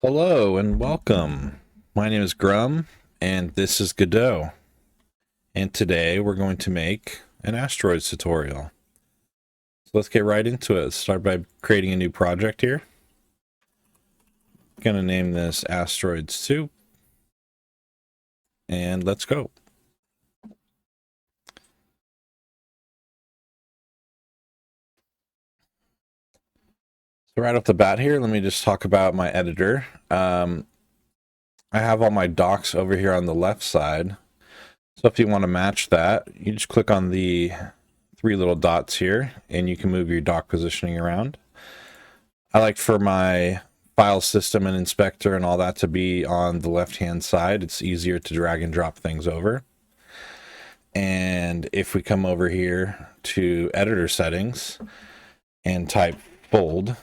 Hello and welcome. My name is Grum and this is Godot. And today we're going to make an asteroids tutorial. So let's get right into it. Let's start by creating a new project here. I'm going to name this Asteroids 2. And let's go. So right off the bat here, let me just talk about my editor. I have all my docs over here on the left side. So if you want to match that, you just click on the three little dots here and you can move your dock positioning around. I like for my file system and inspector and all that to be on the left hand side. It's easier to drag and drop things over. And if we come over here to editor settings and type fold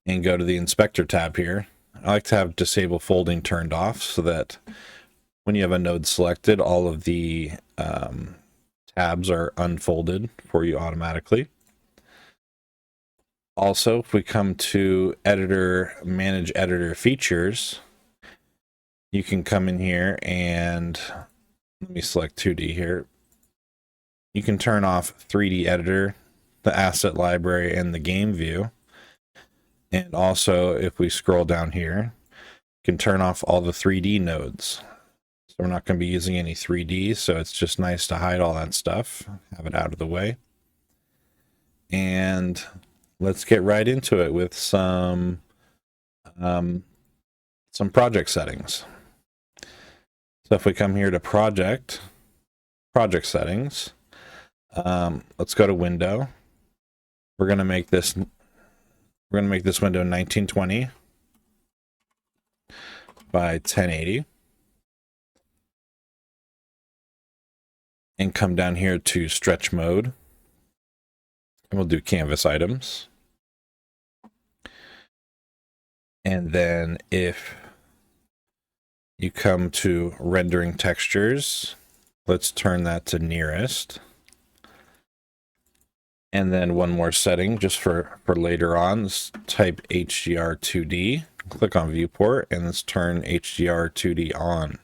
and go to the inspector tab here, I like to have disable folding turned off so that when you have a node selected, all of the tabs are unfolded for you automatically. Also, if we come to manage editor features, you can come in here and let me select 2D here. You can turn off 3D editor, the asset library, and the game view. And also, if we scroll down here, you can turn off all the 3D nodes. So we're not going to be using any 3D, so it's just nice to hide all that stuff, have it out of the way. And let's get right into it with some project settings. So if we come here to project settings, let's go to window. We're going to make this window 1920 by 1080. And come down here to stretch mode. And we'll do canvas items. And then if you come to rendering textures, let's turn that to nearest. And then one more setting just for later on, let's type HDR 2D, click on viewport, and let's turn HDR 2D on,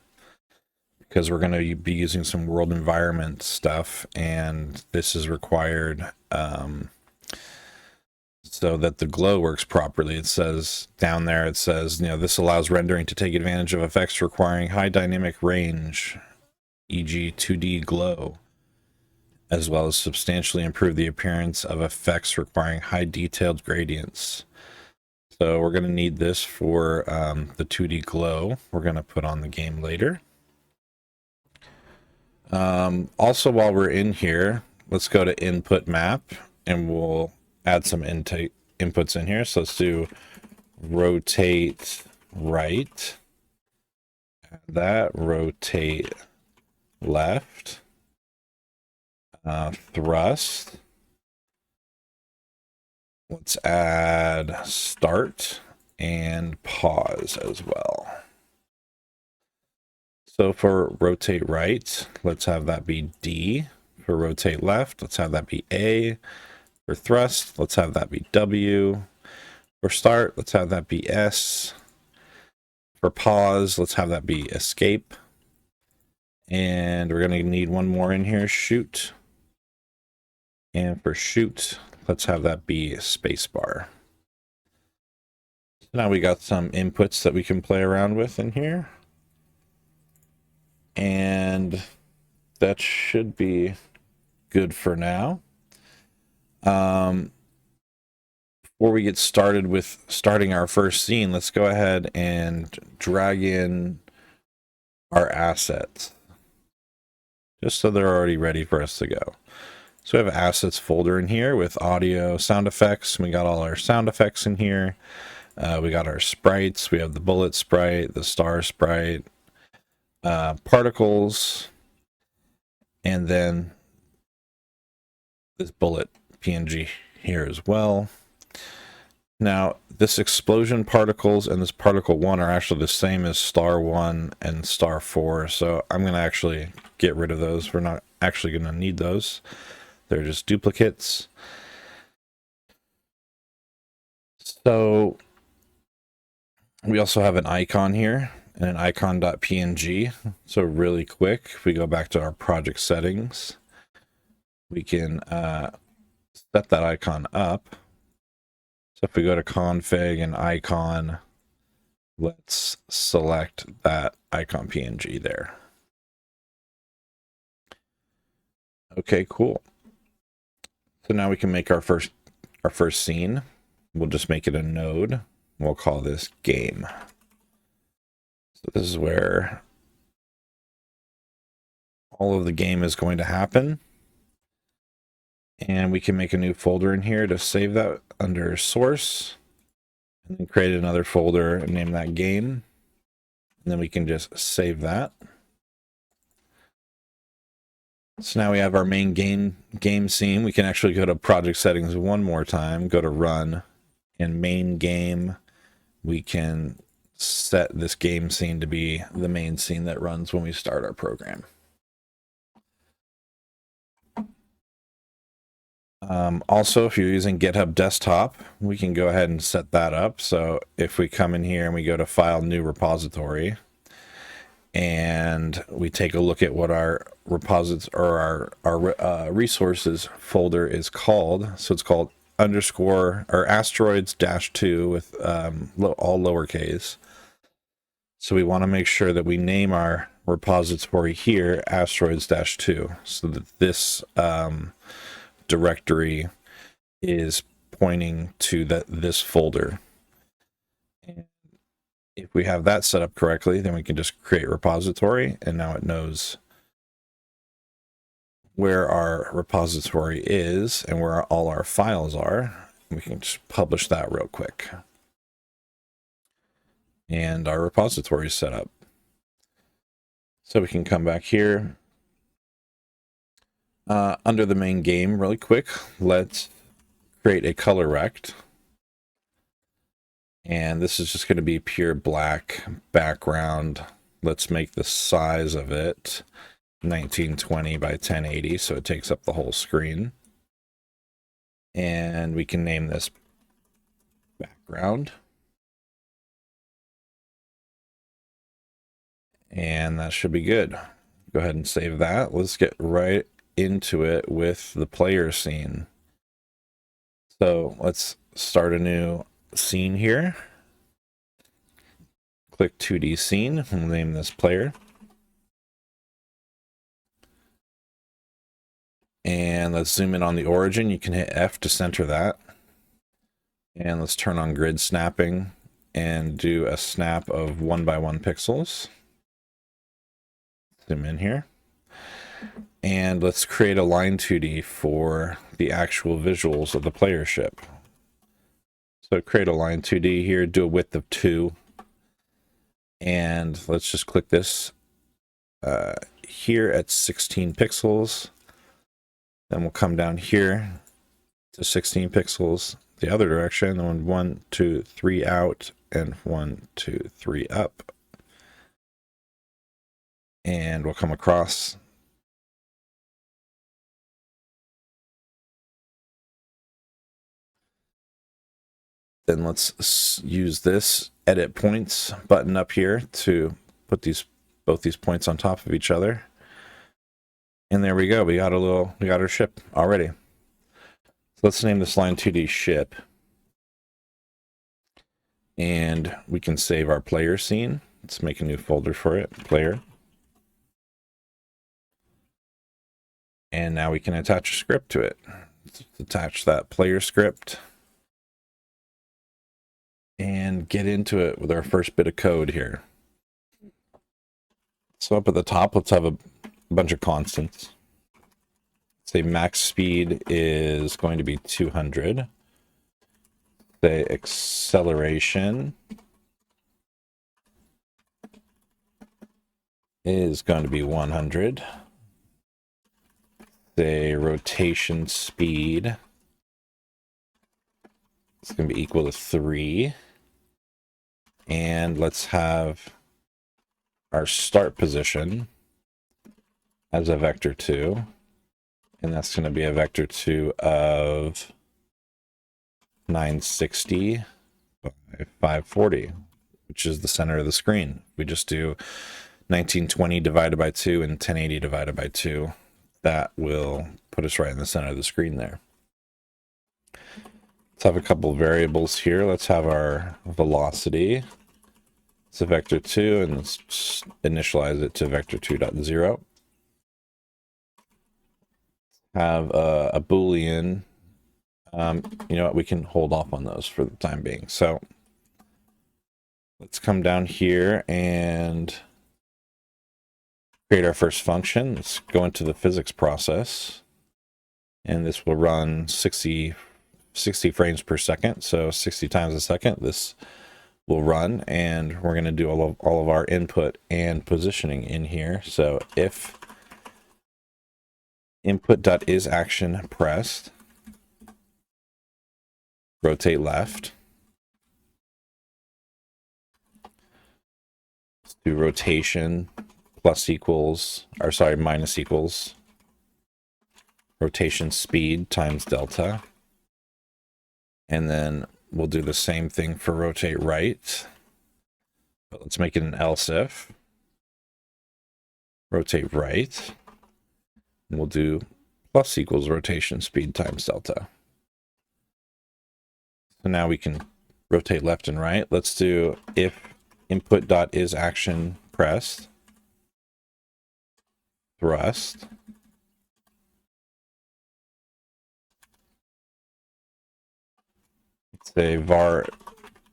because we're going to be using some world environment stuff, and this is required so that the glow works properly. It says down there, it says, this allows rendering to take advantage of effects requiring high dynamic range, e.g. 2D glow, as well as substantially improve the appearance of effects requiring high detailed gradients. So we're going to need this for the 2D glow we're going to put on the game later. Also, while we're in here, let's go to input map and we'll add some inputs in here. So let's do rotate right, add that, rotate left, thrust. Let's add start and pause as well. So for rotate right, let's have that be D. For rotate left, let's have that be A. For thrust, let's have that be W. For start, let's have that be S. For pause, let's have that be escape. And we're going to need one more in here, shoot. And for shoot, let's have that be spacebar. So now we got some inputs that we can play around with in here. And that should be good for now. Before we get started with starting our first scene, let's go ahead and drag in our assets, just so they're already ready for us to go. So we have an assets folder in here with audio, sound effects. We got all our sound effects in here. We got our sprites. We have the bullet sprite, the star sprite, particles, and then this bullet PNG here as well. Now, this explosion particles and this particle 1 are actually the same as star 1 and star 4, so I'm going to actually get rid of those. We're not actually going to need those. They're just duplicates. So we also have an icon here and an icon.png. So really quick, if we go back to our project settings, we can set that icon up. So if we go to config and icon, let's select that icon PNG there. Okay, cool. So now we can make our first scene. We'll just make it a node. We'll call this game. So this is where all of the game is going to happen. And we can make a new folder in here to save that under source. And then create another folder and name that game. And then we can just save that. So now we have our main game scene. We can actually go to project settings one more time, go to run, and main game. We can set this game scene to be the main scene that runs when we start our program. Also, if you're using GitHub Desktop, we can go ahead and set that up. So if we come in here and we go to File, New Repository, and we take a look at what our repositories or our resources folder is called. So it's called _asteroids-2 with all lowercase. So we want to make sure that we name our repository here asteroids-2 so that this directory is pointing to this folder. And if we have that set up correctly, then we can just create repository, and now it knows where our repository is and where all our files are. We can just publish that real quick. And our repository is set up. So we can come back here. Under the main game, really quick, let's create a color rect. And this is just going to be pure black background. Let's make the size of it 1920 by 1080, so it takes up the whole screen. And we can name this background. And that should be good. Go ahead and save that. Let's get right into it with the player scene. So let's start a new scene here. Click 2D scene. We'll name this player. And let's zoom in on the origin. You can hit F to center that. And let's turn on grid snapping and do a snap of 1 by 1 pixels. Zoom in here. And let's create a line 2D for the actual visuals of the player ship. So create a line 2D here, do a width of 2. And let's just click this here at 16 pixels. Then we'll come down here to 16 pixels the other direction. And 1, 2, 3 out and 1, 2, 3 up. And we'll come across. Then let's use this edit points button up here to put both these points on top of each other. And there we go. We got our ship already. So let's name this line 2D ship. And we can save our player scene. Let's make a new folder for it, player. And now we can attach a script to it. Let's attach that player script and get into it with our first bit of code here. So up at the top, let's have a bunch of constants. Say max speed is going to be 200. Say acceleration is going to be 100. Say rotation speed is going to be equal to 3. And let's have our start position as a vector 2. And that's going to be a vector 2 of 960 by 540, which is the center of the screen. We just do 1920 divided by 2 and 1080 divided by 2. That will put us right in the center of the screen there. Let's have a couple of variables here. Let's have our velocity. It's a vector 2, and let's initialize it to vector 2.0. Have a Boolean. You know what? We can hold off on those for the time being. So let's come down here and create our first function. Let's go into the physics process. And this will run 60 frames per second. So 60 times a second this will run. And we're going to do all of our input and positioning in here. So if input.isAction pressed, rotate left. Let's do rotation minus equals rotation speed times delta. And then we'll do the same thing for rotate right. But let's make it an else if. Rotate right. And we'll do plus equals rotation speed times delta. So now we can rotate left and right. Let's do if input.isAction pressed, thrust, say var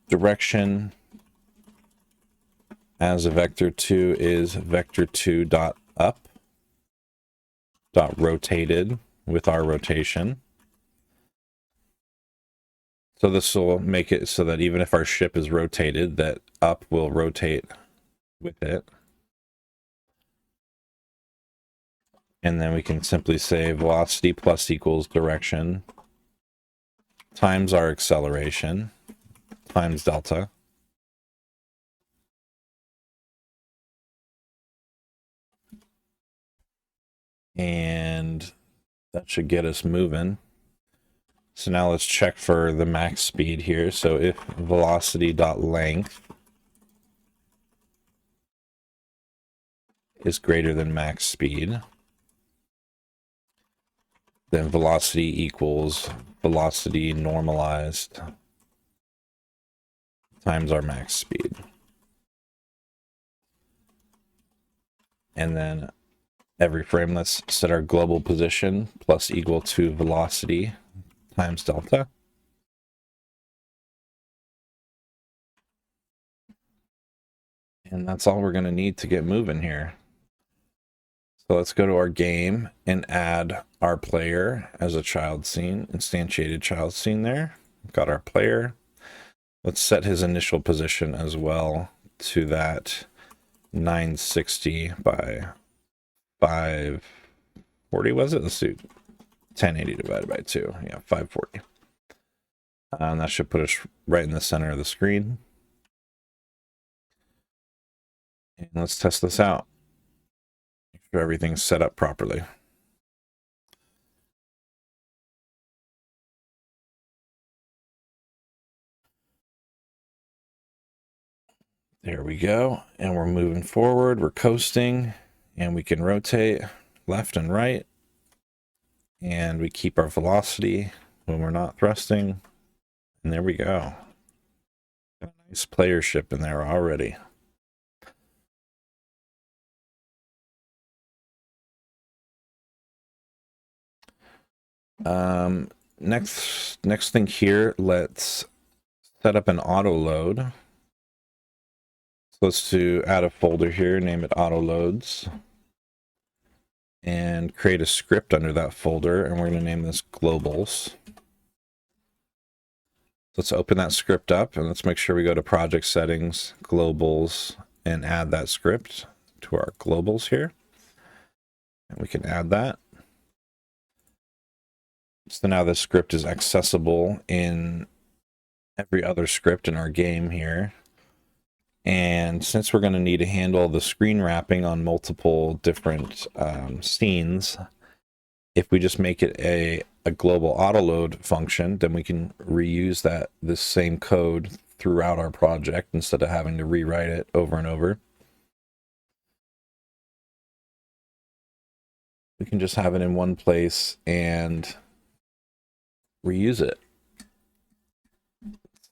direction as a vector 2 is vector 2 dot up dot rotated with our rotation. So this will make it so that even if our ship is rotated, that up will rotate with it. And then we can simply say velocity plus equals direction times our acceleration times delta. And that should get us moving. So now let's check for the max speed here. So if velocity.length is greater than max speed, then velocity equals velocity normalized times our max speed. And then every frame, let's set our global position plus equal to velocity times delta. And that's all we're going to need to get moving here. So let's go to our game and add our player as a child scene, instantiated child scene there. Got our player. Let's set his initial position as well to that 960 by 540, was it? Let's do 1080 divided by 2. Yeah, 540. And that should put us right in the center of the screen. And let's test this out. Make sure everything's set up properly. There we go. And we're moving forward. We're coasting. And we can rotate left and right. And we keep our velocity when we're not thrusting. And there we go. Got a nice player ship in there already. Next thing here, let's set up an auto load. So let's add a folder here, name it auto loads, and create a script under that folder, and we're going to name this globals. Let's open that script up, and let's make sure we go to project settings, globals, and add that script to our globals here. And we can add that. So now this script is accessible in every other script in our game here. And since we're going to need to handle the screen wrapping on multiple different scenes, if we just make it a global autoload function, then we can reuse this same code throughout our project instead of having to rewrite it over and over. We can just have it in one place and reuse it.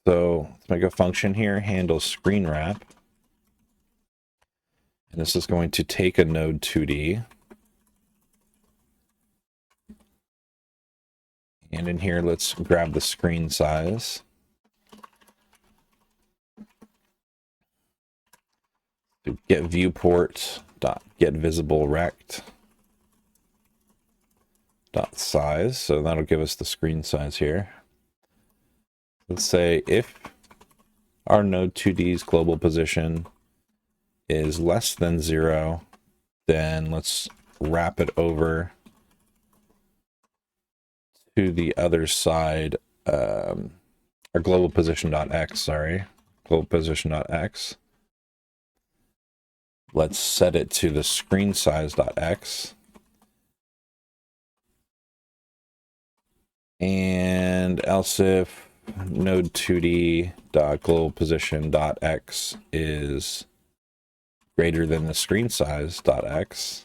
So let's make a function here, handle screen wrap. And this is going to take a node 2D. And in here, let's grab the screen size. Get viewport dot get visible rect dot size. So that'll give us the screen size here. Let's say if our node 2D's global position is less than 0, then let's wrap it over to the other side. Our global position.x, sorry, global position.x. Let's set it to the screen size.x. And else if node 2D dot global position dot x is greater than the screen size dot x,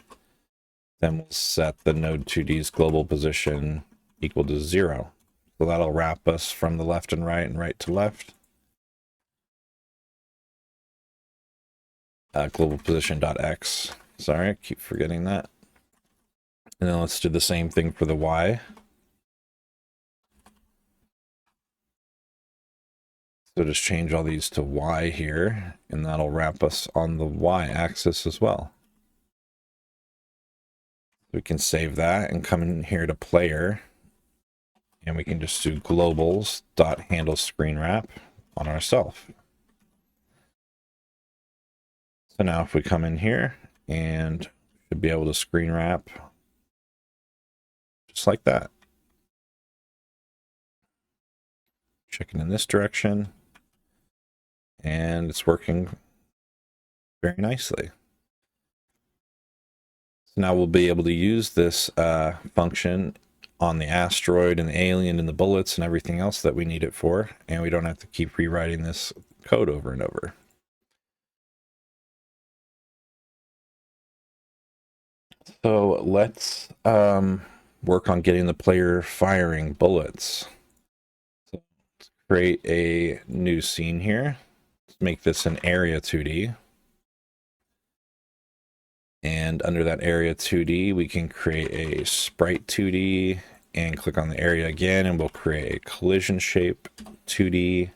then we'll set the node 2D's global position equal to 0. So that'll wrap us from the left and right to left. Global position dot x. Sorry, I keep forgetting that. And then let's do the same thing for the y. So just change all these to y here, and that'll wrap us on the y-axis as well. We can save that and come in here to player, and we can just do globals.handle screen wrap on ourselves. So now if we come in here and should be able to screen wrap just like that. Checking in this direction, and it's working very nicely. So now we'll be able to use this function on the asteroid and the alien and the bullets and everything else that we need it for, and we don't have to keep rewriting this code over and over. So let's work on getting the player firing bullets. So let's create a new scene here. Let's make this an area 2D. And under that area 2D, we can create a sprite 2D and click on the area again, and we'll create a collision shape 2D.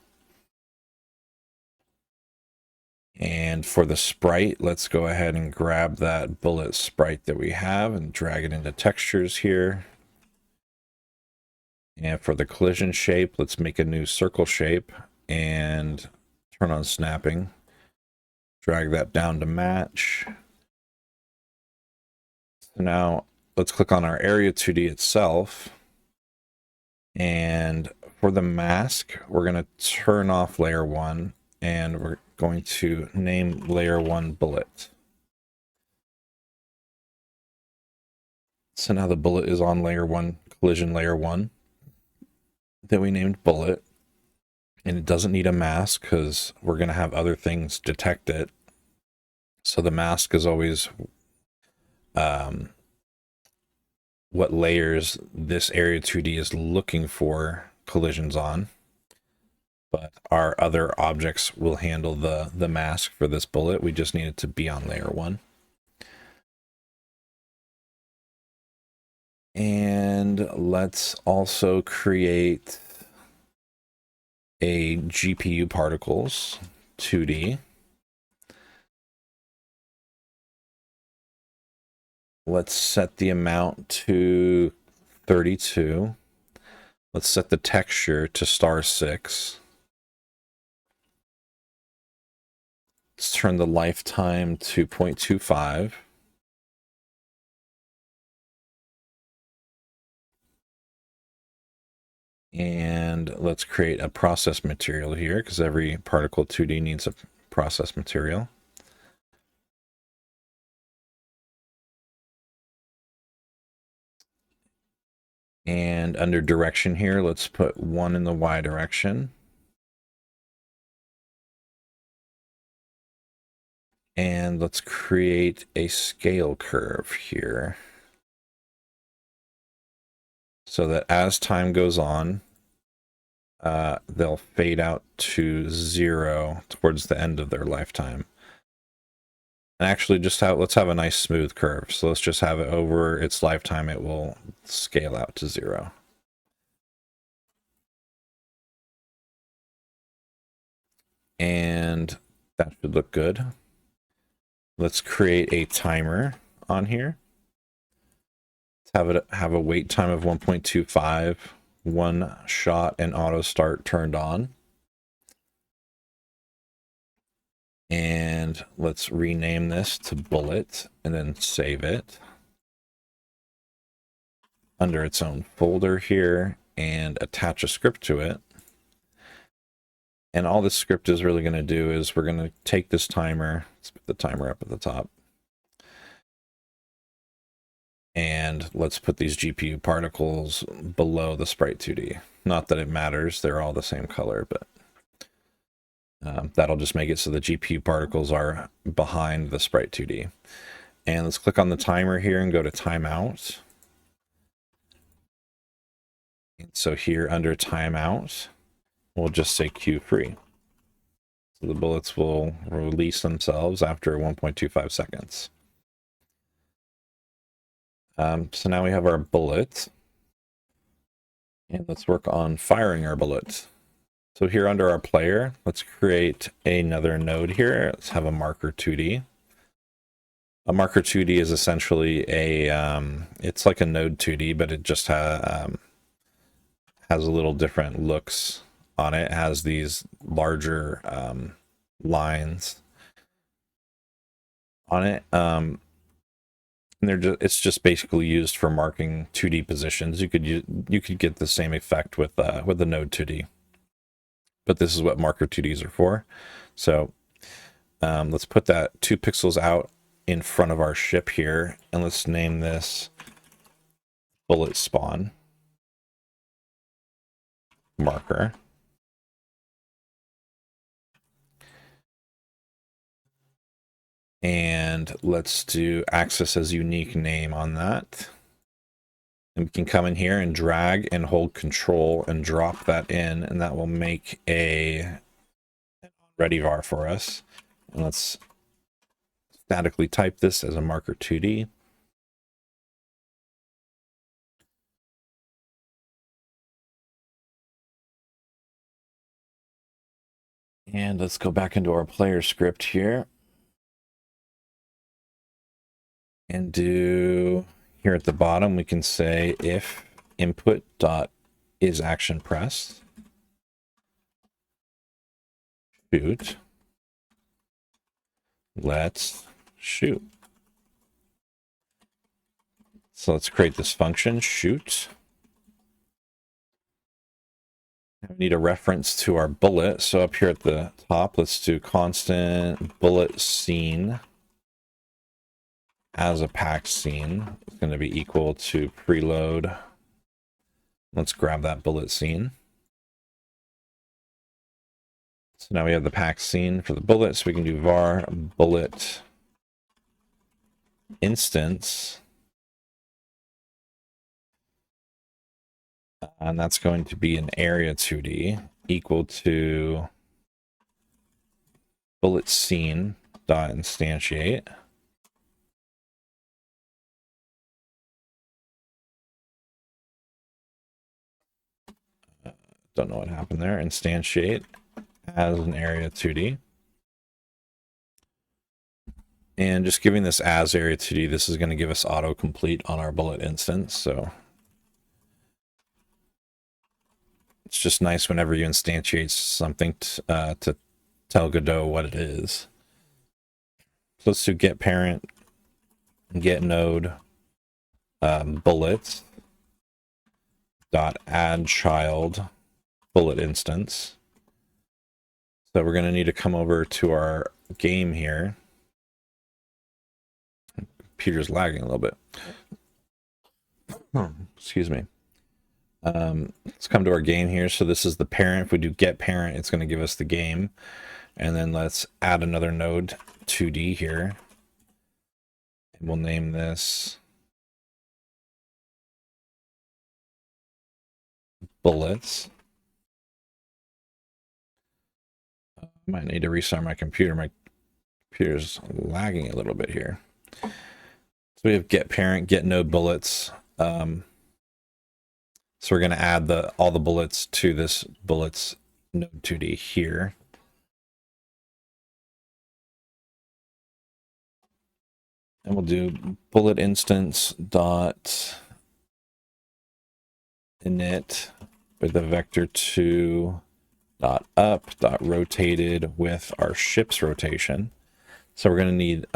And for the sprite, let's go ahead and grab that bullet sprite that we have and drag it into textures here. And for the collision shape, let's make a new circle shape and turn on snapping. Drag that down to match. So now let's click on our area 2D itself. And for the mask, we're going to turn off layer 1, and we're going to name layer 1 bullet. So now the bullet is on layer 1, collision layer 1, that we named bullet. And it doesn't need a mask because we're going to have other things detect it. So the mask is always what layers this area 2D is looking for collisions on. But our other objects will handle the mask for this bullet. We just need it to be on layer 1. And let's also create a GPU particles 2D. Let's set the amount to 32. Let's set the texture to *6. Let's turn the lifetime to 0.25. And let's create a process material here because every particle 2D needs a process material. And under direction here, let's put 1 in the Y direction. And let's create a scale curve here, so that as time goes on, they'll fade out to 0 towards the end of their lifetime. And actually, let's have a nice smooth curve. So let's just have it over its lifetime. It will scale out to 0. And that should look good. Let's create a timer on here. Let's have a wait time of 1.25, 1 shot, and auto start turned on. And let's rename this to bullet and then save it under its own folder here and attach a script to it. And all this script is really going to do is we're going to take this timer, let's put the timer up at the top, and let's put these GPU particles below the sprite 2D. Not that it matters, they're all the same color, but that'll just make it so the GPU particles are behind the sprite 2D. And let's click on the timer here and go to timeout. And so here under timeout, we'll just say Q free. So the bullets will release themselves after 1.25 seconds. So now we have our bullet. And let's work on firing our bullets. So here under our player, let's create another node here. Let's have a marker 2D. A marker 2D is essentially it's like a node 2D, but it just has a little different looks on it. It has these larger lines on it. And it's just basically used for marking 2D positions. You could get the same effect with the node 2D. But this is what marker 2Ds are for. So let's put that 2 pixels out in front of our ship here, and let's name this bullet spawn marker. And let's do access as unique name on that. And we can come in here and drag and hold control and drop that in, and that will make a ready var for us. And let's statically type this as a marker 2D. And let's go back into our player script here. And do here at the bottom, we can say if input dot is action pressed, shoot, let's shoot. So let's create this function, shoot. We need a reference to our bullet. So up here at the top, let's do constant bullet scene as a packed scene. It's going to be equal to preload. Let's grab that bullet scene. So now we have the packed scene for the bullet. So we can do var bullet instance. And that's going to be an area 2D equal to bullet scene dot instantiate. Don't know what happened there. Instantiate as an area 2D. And just giving this as area 2D, this is going to give us autocomplete on our bullet instance. So it's just nice whenever you instantiate something to tell Godot what it is. So let's do get parent, get node, bullets dot add child bullet instance. So we're going to need to come over to our game here. Computer's lagging a little bit. Excuse me. Let's come to our game here. So this is the parent. If we do get parent, it's going to give us the game. And then let's add another node 2D here. And we'll name this bullets. I might need to restart my computer. My computer's lagging a little bit here. So we have get parent, get node bullets. So we're going to add all the bullets to this bullets node 2D here. And we'll do bullet instance dot init with the vector2 dot up dot rotated with our ship's rotation. So we're going to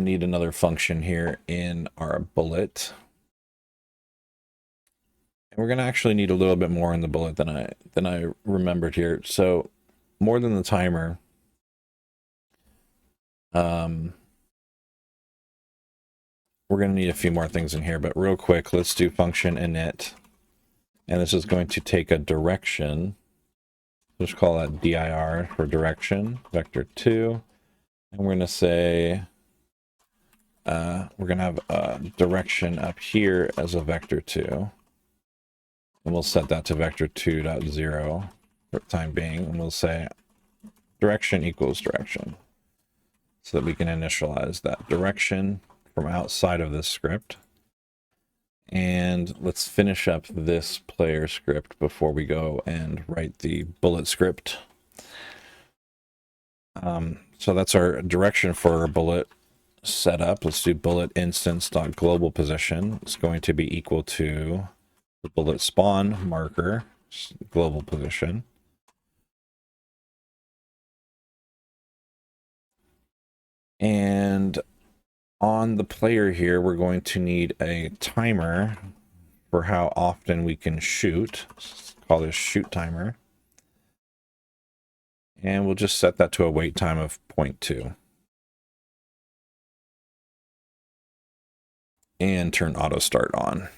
need another function here in our bullet. And we're going to actually need a little bit more in the bullet than I remembered here. So more than the timer. We're going to need a few more things in here, but real quick, let's do function init. And this is going to take a direction. Let's call that dir for direction, vector2. And we're going to say, we're going to have a direction up here as a vector2. And we'll set that to vector2.0 for the time being. And we'll say direction equals direction, so that we can initialize that direction from outside of this script. And let's finish up this player script before we go and write the bullet script. So that's our direction for our bullet setup. Let's do bullet instance.global position. It's going to be equal to the bullet spawn marker global position. And on the player here, we're going to need a timer for how often we can shoot. Let's call this shoot timer. And we'll just set that to a wait time of 0.2. And turn auto start on.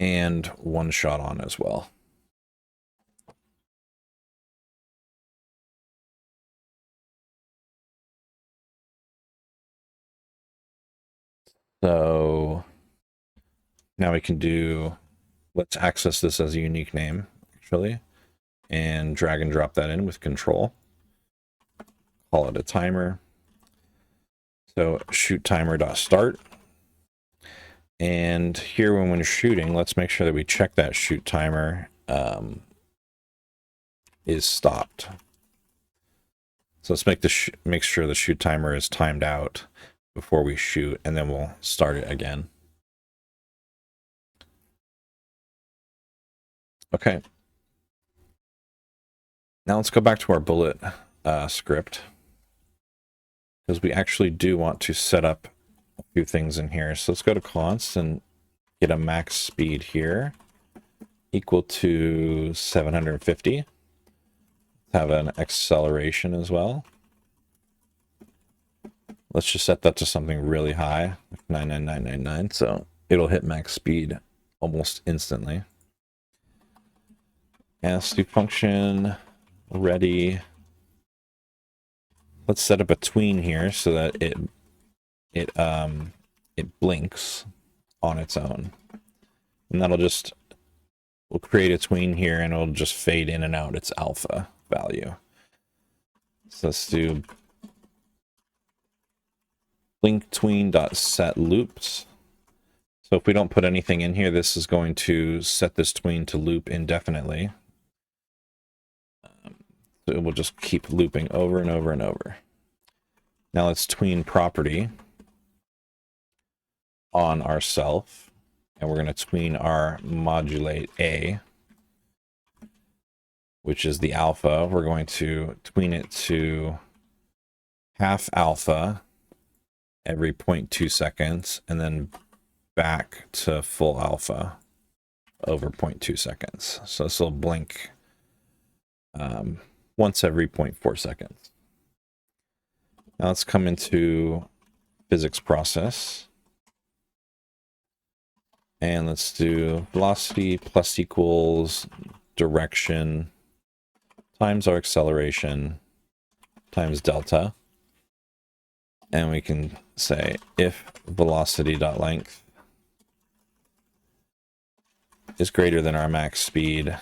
And one shot on as well. So now we can do, let's access this as a unique name, actually, and drag and drop that in with control. Call it a timer. So shoot timer.start. And here when we're shooting, let's make sure that we check that shoot timer is stopped. So let's make sure the shoot timer is timed out before we shoot, and then we'll start it again. Okay. Now let's go back to our bullet script, because we actually do want to set up a few things in here. So let's go to const and get a max speed here equal to 750. Have an acceleration as well. Let's just set that to something really high, like 99999, so it'll hit max speed almost instantly. And let's do function ready. Let's set up a tween here so that it blinks on its own, and we'll create a tween here, and it'll just fade in and out its alpha value. So let's do blink tween.set loops. So if we don't put anything in here, this is going to set this tween to loop indefinitely. So it will just keep looping over and over and over. Now let's tween property on ourself, and we're going to tween our modulate A, which is the alpha. We're going to tween it to half alpha every 0.2 seconds, and then back to full alpha over 0.2 seconds. So this will blink once every 0.4 seconds. Now let's come into physics process. And let's do velocity plus equals direction times our acceleration times delta. And we can say if velocity.length is greater than our max speed,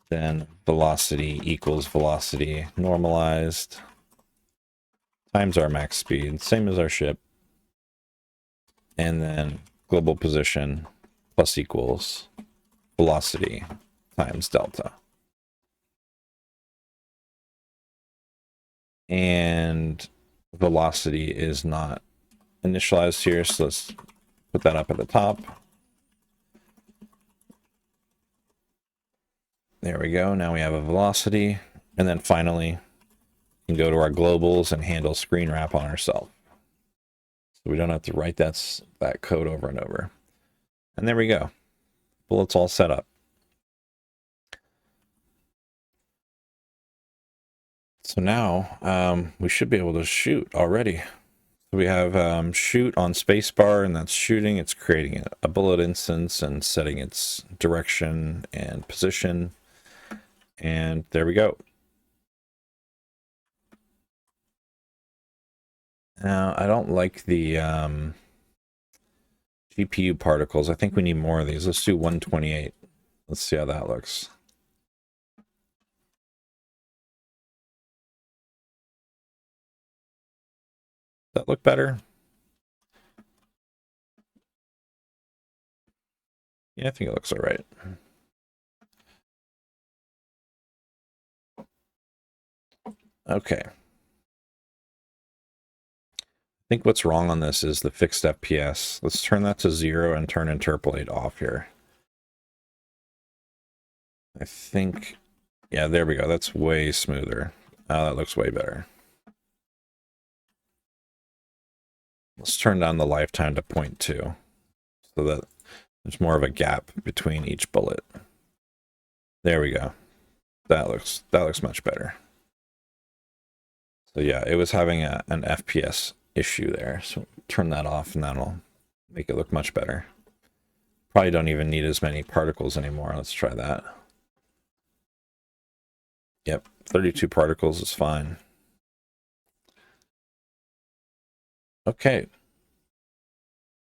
then velocity equals velocity normalized times our max speed, same as our ship. And then global position plus equals velocity times delta. And velocity is not initialized here, so let's put that up at the top. There we go. Now we have a velocity. And then finally, we can go to our globals and handle screen wrap on ourselves. So we don't have to write that code over and over. And there we go. Bullets all set up. So now we should be able to shoot already. So we have shoot on spacebar, and that's shooting. It's creating a bullet instance and setting its direction and position. And there we go. Now, I don't like the GPU particles. I think we need more of these. Let's do 128. Let's see how that looks. Does that look better? Yeah, I think it looks all right. Okay. I think what's wrong on this is the fixed FPS. Let's turn that to 0 and turn interpolate off here. I think, yeah, there we go. That's way smoother. Oh, that looks way better. Let's turn down the lifetime to 0.2 so that there's more of a gap between each bullet. There we go. That looks much better. So yeah, it was having an FPS issue there. So turn that off and that'll make it look much better. Probably don't even need as many particles anymore. Let's try that. Yep, 32 particles is fine. Okay.